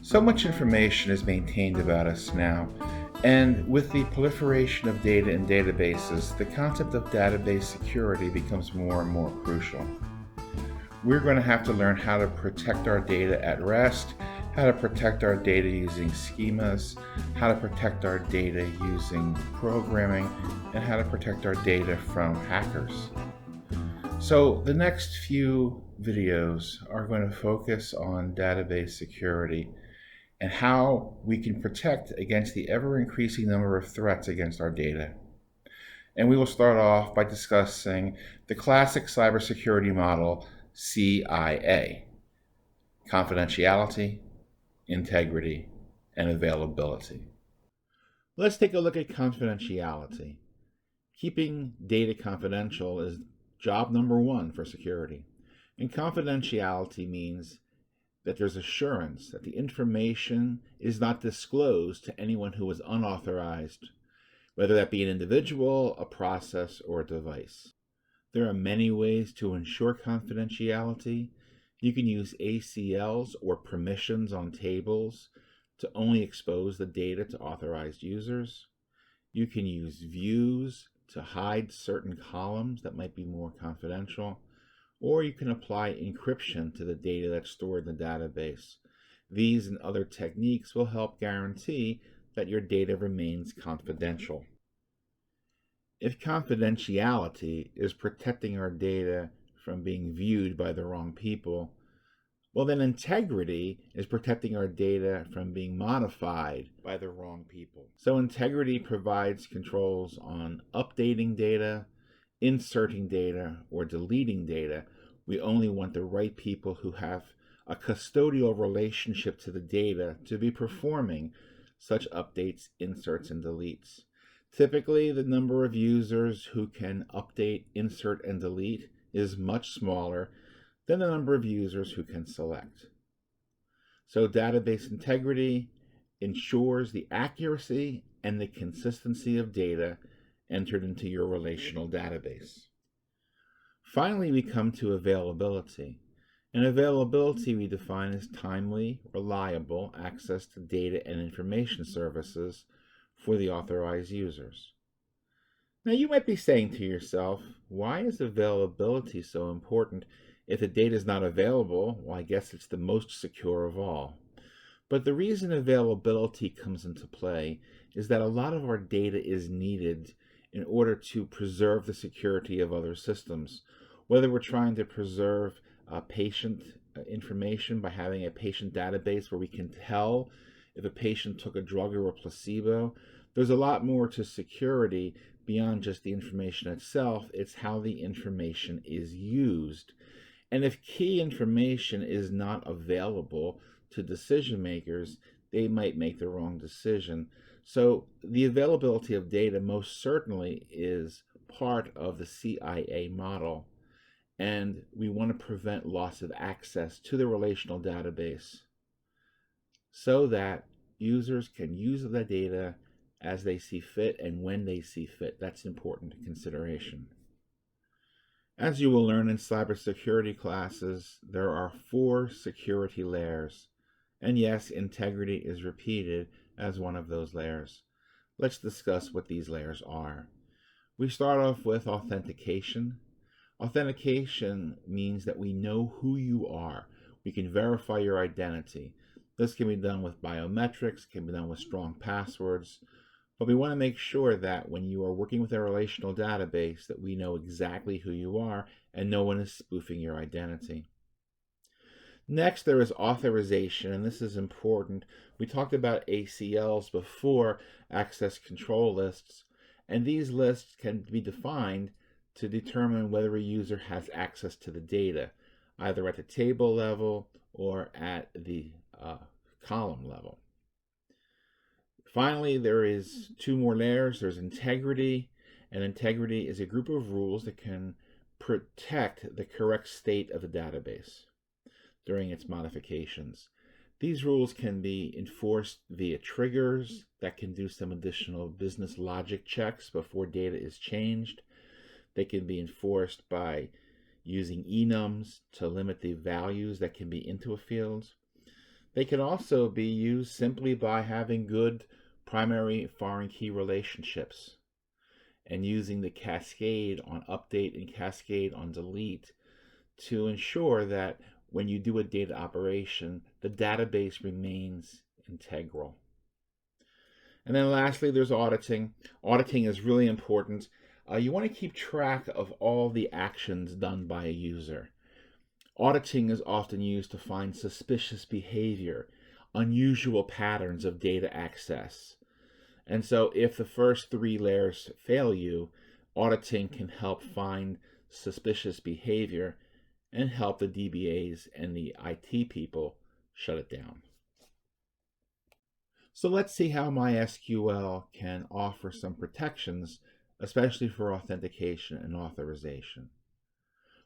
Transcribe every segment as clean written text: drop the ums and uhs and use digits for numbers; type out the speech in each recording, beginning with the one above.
So much information is maintained about us now, and with the proliferation of data in databases, the concept of database security becomes more and more crucial. We're going to have to learn how to protect our data at rest, how to protect our data using schemas, how to protect our data using programming, and how to protect our data from hackers. So the next few videos are going to focus on database security and how we can protect against the ever-increasing number of threats against our data. And we will start off by discussing the classic cybersecurity model, CIA: confidentiality, integrity, and availability. Let's take a look at confidentiality. Keeping data confidential is job number one for security. And confidentiality means that there's assurance that the information is not disclosed to anyone who is unauthorized, whether that be an individual, a process, or a device. There are many ways to ensure confidentiality. You can use ACLs or permissions on tables to only expose the data to authorized users. You can use views to hide certain columns that might be more confidential, or you can apply encryption to the data that's stored in the database. These and other techniques will help guarantee that your data remains confidential. If confidentiality is protecting our data from being viewed by the wrong people, well, then integrity is protecting our data from being modified by the wrong people. So integrity provides controls on updating data, inserting data, or deleting data. We only want the right people who have a custodial relationship to the data to be performing such updates, inserts, and deletes. Typically, the number of users who can update, insert, and delete is much smaller than the number of users who can select. So database integrity ensures the accuracy and the consistency of data entered into your relational database. Finally, we come to availability. And availability we define as timely, reliable access to data and information services for the authorized users. Now you might be saying to yourself, why is availability so important? If the data is not available, well, I guess it's the most secure of all. But the reason availability comes into play is that a lot of our data is needed in order to preserve the security of other systems. Whether we're trying to preserve patient information by having a patient database where we can tell if a patient took a drug or a placebo, there's a lot more to security beyond just the information itself. It's how the information is used. And if key information is not available to decision makers, they might make the wrong decision. So the availability of data most certainly is part of the CIA model. And we want to prevent loss of access to the relational database so that users can use the data as they see fit and when they see fit. That's important consideration. As you will learn in cybersecurity classes, there are 4 security layers. And yes, integrity is repeated as one of those layers. Let's discuss what these layers are. We start off with authentication. Authentication means that we know who you are. We can verify your identity. This can be done with biometrics, can be done with strong passwords, but we want to make sure that when you are working with a relational database that we know exactly who you are and no one is spoofing your identity. Next, there is authorization, and this is important. We talked about ACLs before, access control lists, and these lists can be defined to determine whether a user has access to the data, either at the table level or at the column level. Finally, there is 2 more layers. There's integrity, and integrity is a group of rules that can protect the correct state of the database during its modifications. These rules can be enforced via triggers that can do some additional business logic checks before data is changed. They can be enforced by using enums to limit the values that can be into a field. They can also be used simply by having good primary foreign key relationships and using the cascade on update and cascade on delete to ensure that when you do a data operation, the database remains integral. And then lastly, there's auditing. Auditing is really important. You want to keep track of all the actions done by a user. Auditing is often used to find suspicious behavior, unusual patterns of data access. And so if the first three layers fail you, auditing can help find suspicious behavior and help the DBAs and the IT people shut it down. So let's see how MySQL can offer some protections, especially for authentication and authorization.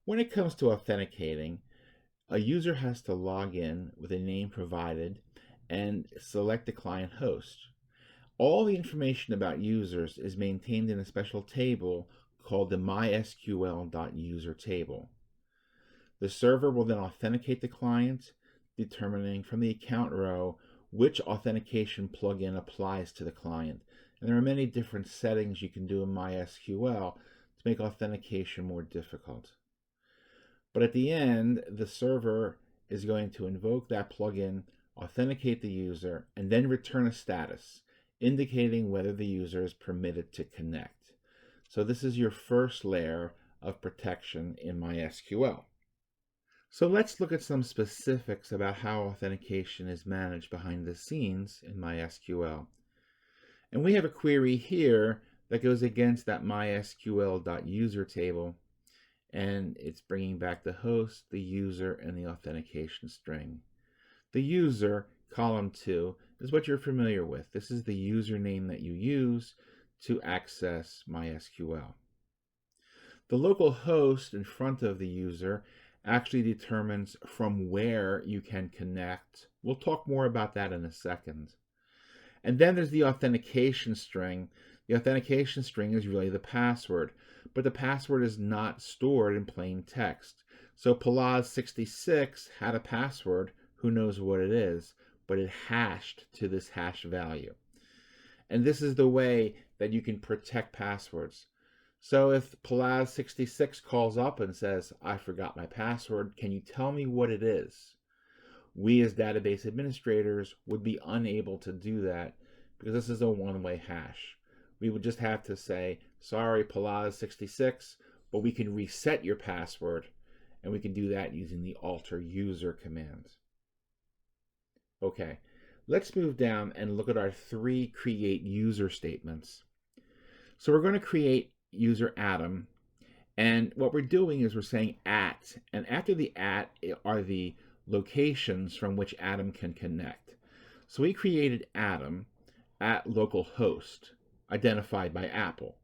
When it comes to authenticating, a user has to log in with a name provided and select the client host. All the information about users is maintained in a special table called the mysql.user table. The server will then authenticate the client, determining from the account row which authentication plugin applies to the client. And there are many different settings you can do in MySQL to make authentication more difficult. But at the end, the server is going to invoke that plugin, authenticate the user, and then return a status indicating whether the user is permitted to connect. So this is your first layer of protection in MySQL. So let's look at some specifics about how authentication is managed behind the scenes in MySQL. And we have a query here that goes against that mysql.user table, and it's bringing back the host, the user, and the authentication string. The user, column 2, is what you're familiar with. This is the username that you use to access MySQL. The local host in front of the user actually determines from where you can connect. We'll talk more about that in a second. And then there's the authentication string. The authentication string is really the password, but the password is not stored in plain text. So Palaz66 had a password, who knows what it is, but it hashed to this hash value. And this is the way that you can protect passwords. So if Palaz66 calls up and says, I forgot my password, can you tell me what it is? We as database administrators would be unable to do that because this is a one-way hash. We would just have to say, sorry, Palaz66, but we can reset your password, and we can do that using the alter user command. Okay, let's move down and look at our 3 create user statements. So we're going to create user Adam, and what we're doing is we're saying @ and after the @ are the locations from which Adam can connect. So we created Adam at localhost, identified by Apple.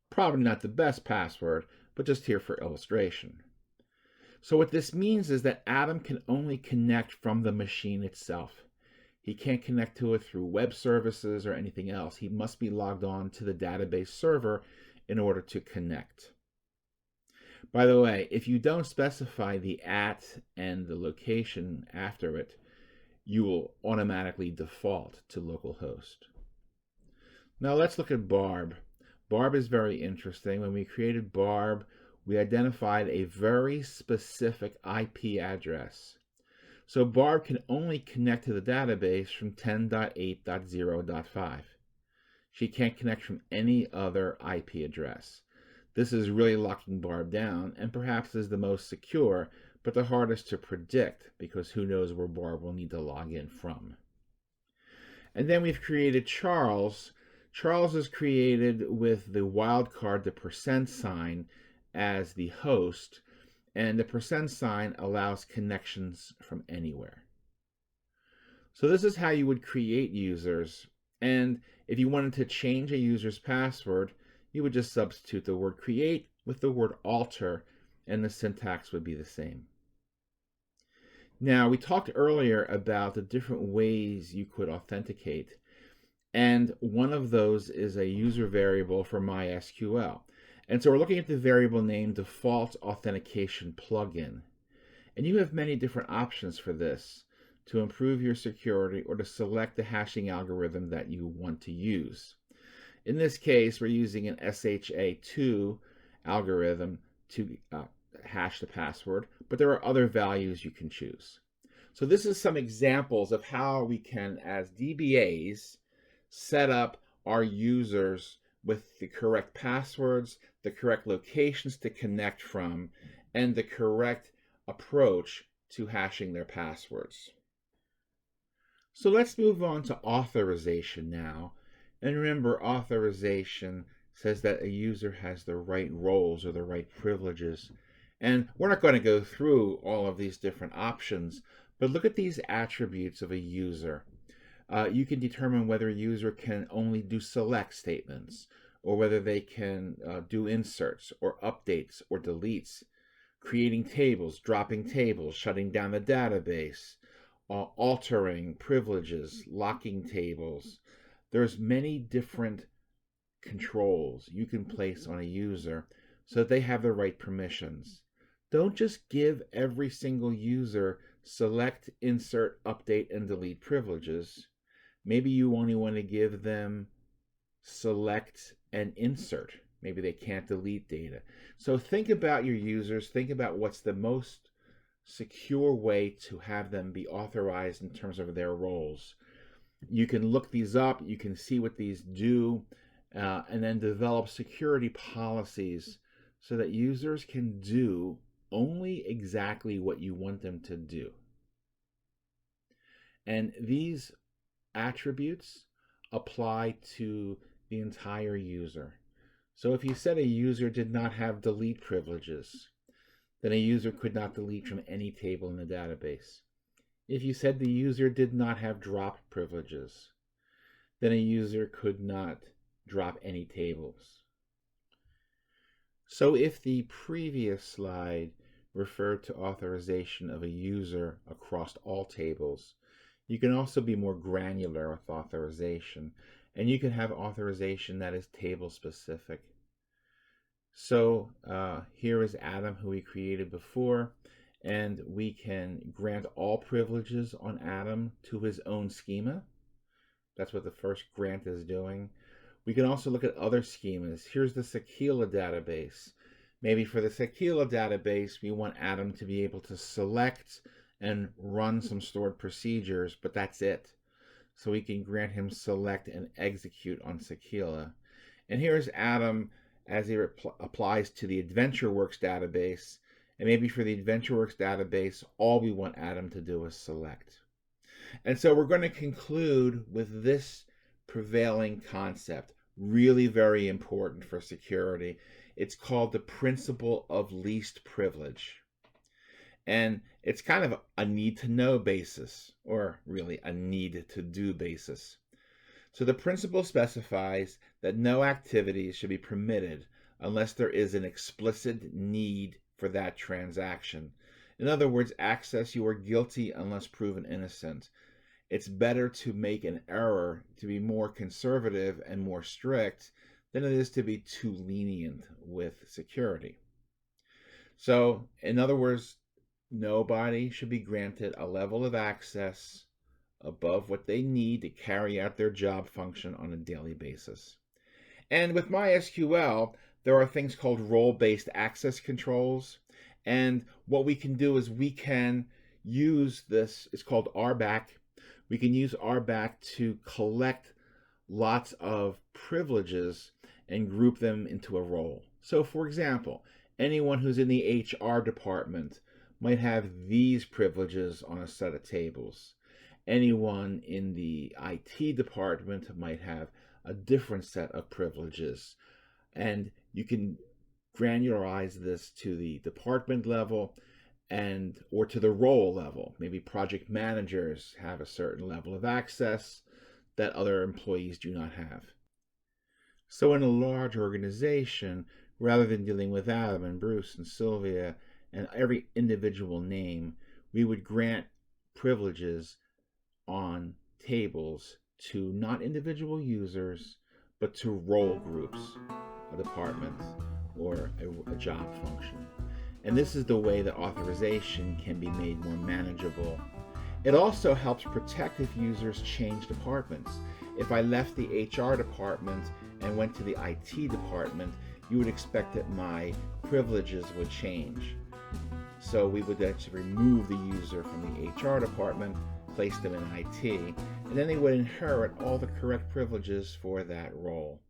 Probably not the best password, but just here for illustration. So what this means is that Adam can only connect from the machine itself. He can't connect to it through web services or anything else. He must be logged on to the database server in order to connect. By the way, if you don't specify the @ and the location after it, you will automatically default to localhost. Now let's look at Barb. Barb is very interesting. When we created Barb, we identified a very specific IP address. So Barb can only connect to the database from 10.8.0.5. She can't connect from any other IP address. This is really locking Barb down, and perhaps is the most secure, but the hardest to predict, because who knows where Barb will need to log in from. And then we've created Charles. Charles is created with the wildcard, the %sign, as the host, and the %sign allows connections from anywhere. So this is how you would create users, and if you wanted to change a user's password, you would just substitute the word create with the word alter, and the syntax would be the same. Now, we talked earlier about the different ways you could authenticate, and one of those is a user variable for MySQL. And so we're looking at the variable name default authentication plugin. And you have many different options for this. to improve your security or to select the hashing algorithm that you want to use. In this case, we're using an SHA-2 algorithm to hash the password, but there are other values you can choose. So this is some examples of how we can, as DBAs, set up our users with the correct passwords, the correct locations to connect from, and the correct approach to hashing their passwords. So let's move on to authorization now. And remember, authorization says that a user has the right roles or the right privileges. And we're not going to go through all of these different options, but look at these attributes of a user. You can determine whether a user can only do select statements, or whether they can do inserts or updates or deletes, creating tables, dropping tables, shutting down the database, altering privileges, locking tables. There's many different controls you can place on a user so that they have the right permissions. Don't just give every single user select, insert, update, and delete privileges. Maybe you only want to give them select and insert. Maybe they can't delete data. So think about your users. Think about what's the most secure way to have them be authorized in terms of their roles. You can look these up. You can see what these do, and then develop security policies so that users can do only exactly what you want them to do. And these attributes apply to the entire user. So if you said a user did not have delete privileges, then a user could not delete from any table in the database. If you said the user did not have drop privileges, then a user could not drop any tables. So if the previous slide referred to authorization of a user across all tables, you can also be more granular with authorization, and you can have authorization that is table specific. So here is Adam, who we created before, and we can grant all privileges on Adam to his own schema. That's what the first grant is doing. We can also look at other schemas. Here's the Sequila database. Maybe for the Sequila database, we want Adam to be able to select and run some stored procedures, but that's it. So we can grant him select and execute on Sequila. And here's Adam as he applies to the AdventureWorks database. And maybe for the AdventureWorks database, all we want Adam to do is select. And so we're going to conclude with this prevailing concept, really very important for security. It's called the principle of least privilege. And it's kind of a need-to-know basis, or really a need-to-do basis. So the principle specifies that no activities should be permitted unless there is an explicit need for that transaction. In other words, access you are guilty unless proven innocent. It's better to make an error to be more conservative and more strict than it is to be too lenient with security. So, in other words, nobody should be granted a level of access above what they need to carry out their job function on a daily basis. And with MySQL, there are things called role-based access controls. And what we can do is we can use this, it's called RBAC. We can use RBAC to collect lots of privileges and group them into a role. So for example, anyone who's in the HR department might have these privileges on a set of tables. Anyone in the IT department might have a different set of privileges. And you can granularize this to the department level and or to the role level. Maybe project managers have a certain level of access that other employees do not have. So in a large organization, rather than dealing with Adam and Bruce and Sylvia and every individual name, we would grant privileges on tables to not individual users, but to role groups, a department, or a job function. And this is the way that authorization can be made more manageable. It also helps protect if users change departments. If I left the HR department and went to the IT department, you would expect that my privileges would change. So we would actually remove the user from the HR department, place them in IT, and then they would inherit all the correct privileges for that role.